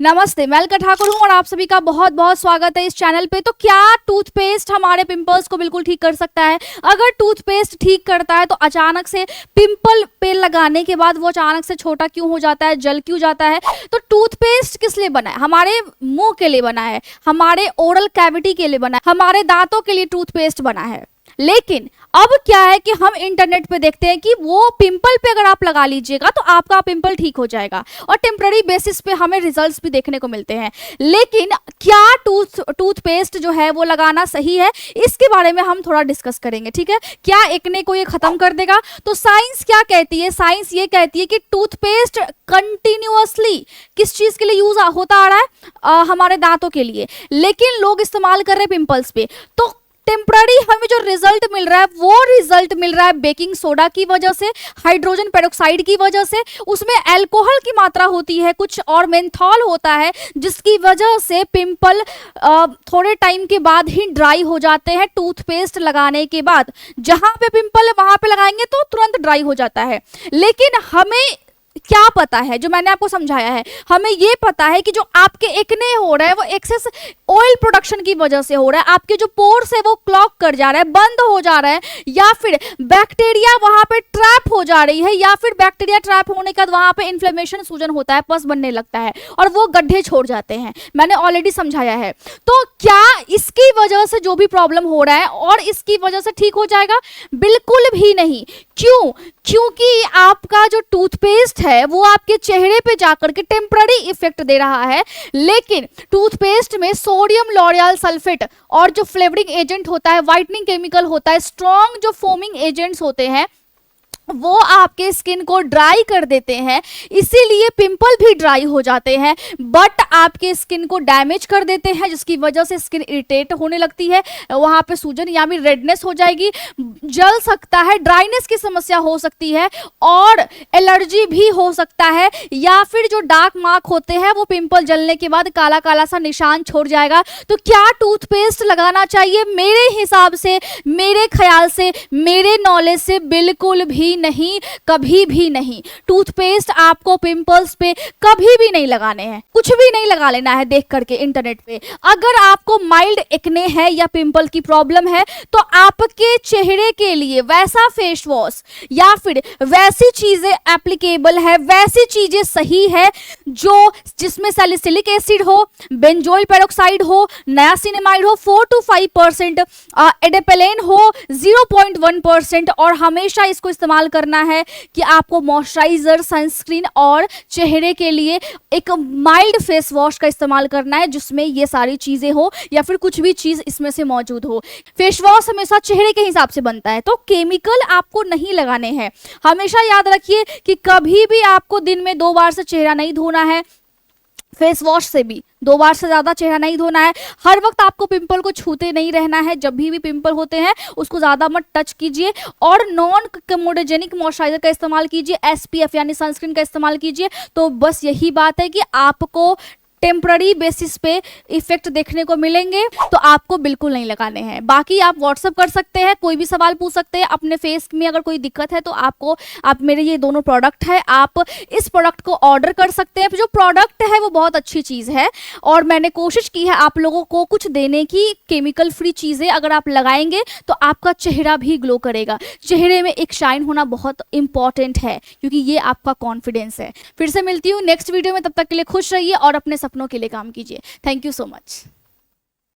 नमस्ते, मैं अलका ठाकुर हूँ और आप सभी का बहुत बहुत स्वागत है इस चैनल पे। तो क्या टूथपेस्ट हमारे पिंपल्स को बिल्कुल ठीक कर सकता है? अगर टूथपेस्ट ठीक करता है तो अचानक से पिंपल पे लगाने के बाद वो अचानक से छोटा क्यों हो जाता है, जल क्यों जाता है? तो टूथपेस्ट किस लिए बना है? हमारे मुंह के लिए बना है, हमारे ओरल कैविटी के लिए बना है, हमारे दांतों के लिए टूथपेस्ट बना है। लेकिन अब क्या है कि हम इंटरनेट पे देखते हैं कि वो पिंपल पे अगर आप लगा लीजिएगा तो आपका पिंपल ठीक हो जाएगा और टेम्पररी बेसिस पे हमें रिजल्ट्स भी देखने को मिलते हैं। लेकिन क्या टूथपेस्ट जो है वो लगाना सही है, इसके बारे में हम थोड़ा डिस्कस करेंगे, ठीक है? क्या एक्ने को ये खत्म कर देगा? तो साइंस क्या कहती है? साइंस ये कहती है कि टूथपेस्ट कंटिन्यूअसली किस चीज के लिए यूज होता आ रहा है? हमारे दांतों के लिए, लेकिन लोग इस्तेमाल कर रहे हैं पिंपल्स पे। तो टेम्पररी हमें जो रिजल्ट मिल रहा है वो रिजल्ट मिल रहा है बेकिंग सोडा की वजह से, हाइड्रोजन पेरोक्साइड की वजह से, उसमें अल्कोहल की मात्रा होती है कुछ और मेंथॉल होता है, जिसकी वजह से पिंपल थोड़े टाइम के बाद ही ड्राई हो जाते हैं। टूथपेस्ट लगाने के बाद जहां पे पिंपल है वहां पे लगाएंगे तो तुरंत ड्राई हो जाता है। लेकिन हमें क्या पता है, जो मैंने आपको समझाया है, हमें ये पता है कि जो आपके एक्ने हो रहा है वो एक्सेस ऑयल प्रोडक्शन की वजह से हो रहा है। आपके जो पोर्स है वो क्लॉग कर जा रहा है, बंद हो जा रहा है, या फिर बैक्टीरिया वहां पे ट्रैप हो जा रही है, या फिर बैक्टीरिया ट्रैप होने के बाद वहां पे इन्फ्लेमेशन, सूजन होता है, पस बनने लगता है और वो गड्ढे छोड़ जाते हैं। मैंने ऑलरेडी समझाया है। तो क्या इसकी वजह से जो भी प्रॉब्लम हो रहा है और इसकी वजह से ठीक हो जाएगा? बिल्कुल भी नहीं। क्यों? क्योंकि आपका जो टूथपेस्ट है वो आपके चेहरे पे जाकर के टेम्पररी इफेक्ट दे रहा है, लेकिन टूथपेस्ट में सोडियम लॉरियल सल्फेट और जो फ्लेवरिंग एजेंट होता है, व्हाइटनिंग केमिकल होता है, स्ट्रॉन्ग जो फोमिंग एजेंट्स होते हैं, वो आपके स्किन को ड्राई कर देते हैं, इसीलिए पिंपल भी ड्राई हो जाते हैं, बट आपके स्किन को डैमेज कर देते हैं, जिसकी वजह से स्किन इरिटेट होने लगती है, वहां पे सूजन या भी रेडनेस हो जाएगी, जल सकता है, ड्राइनेस की समस्या हो सकती है और एलर्जी भी हो सकता है, या फिर जो डार्क मार्क होते हैं वो पिंपल जलने के बाद काला काला सा निशान छोड़ जाएगा। तो क्या टूथपेस्ट लगाना चाहिए? मेरे हिसाब से, मेरे ख्याल से, मेरे नॉलेज से बिल्कुल भी नहीं, कभी भी नहीं। टूथपेस्ट आपको पिंपल्स पे कभी भी नहीं लगाने हैं, कुछ भी नहीं लगा लेना है देख करके इंटरनेट पे। अगर आपको माइल्ड एक्ने है या पिंपल की प्रॉब्लम है तो आपके चेहरे के लिए वैसा फेस वॉश या फिर वैसी चीजें एप्लीकेबल है, वैसी चीजें सही है जो जिसमें सैलिसिलिक एसिड हो, बेंजोइल पेरोक्साइड हो, नायासिनामाइड हो, 4 to 5%, एडेपेलेन हो 0.1%, और हमेशा इसको इस्तेमाल करना है कि आपको मॉइस्चराइजर, सनस्क्रीन और चेहरे के लिए एक माइल्ड फेस वॉश का इस्तेमाल करना है जिसमें ये सारी चीजें हो या फिर कुछ भी चीज इसमें से मौजूद हो। फेस वॉश हमेशा चेहरे के हिसाब से बनता है, तो केमिकल आपको नहीं लगाने हैं। हमेशा याद रखिए कि कभी भी आपको दिन में 2 बार से चेहरा नहीं धोना है, फेस वॉश से भी 2 बार से ज्यादा चेहरा नहीं धोना है। हर वक्त आपको पिंपल को छूते नहीं रहना है, जब भी पिंपल होते हैं उसको ज्यादा मत टच कीजिए, और नॉन कमोडोजेनिक मॉइस्चराइजर का इस्तेमाल कीजिए, SPF यानी सनस्क्रीन का इस्तेमाल कीजिए। तो बस यही बात है कि आपको टेम्पररी बेसिस पे इफेक्ट देखने को मिलेंगे, तो आपको बिल्कुल नहीं लगाने हैं। बाकी आप व्हाट्सअप कर सकते हैं, कोई भी सवाल पूछ सकते हैं, अपने फेस में अगर कोई दिक्कत है तो आप मेरे ये दोनों प्रोडक्ट है, आप इस प्रोडक्ट को ऑर्डर कर सकते हैं। जो प्रोडक्ट है वो बहुत अच्छी चीज़ है और मैंने कोशिश की है आप लोगों को कुछ देने की, केमिकल फ्री चीज़ें अगर आप लगाएंगे तो आपका चेहरा भी ग्लो करेगा। चेहरे में एक शाइन होना बहुत इंपॉर्टेंट है क्योंकि ये आपका कॉन्फिडेंस है। फिर से मिलती हूँ नेक्स्ट वीडियो में, तब तक के लिए खुश रहिए और अपने सपनों के लिए काम कीजिए। Thank you so much.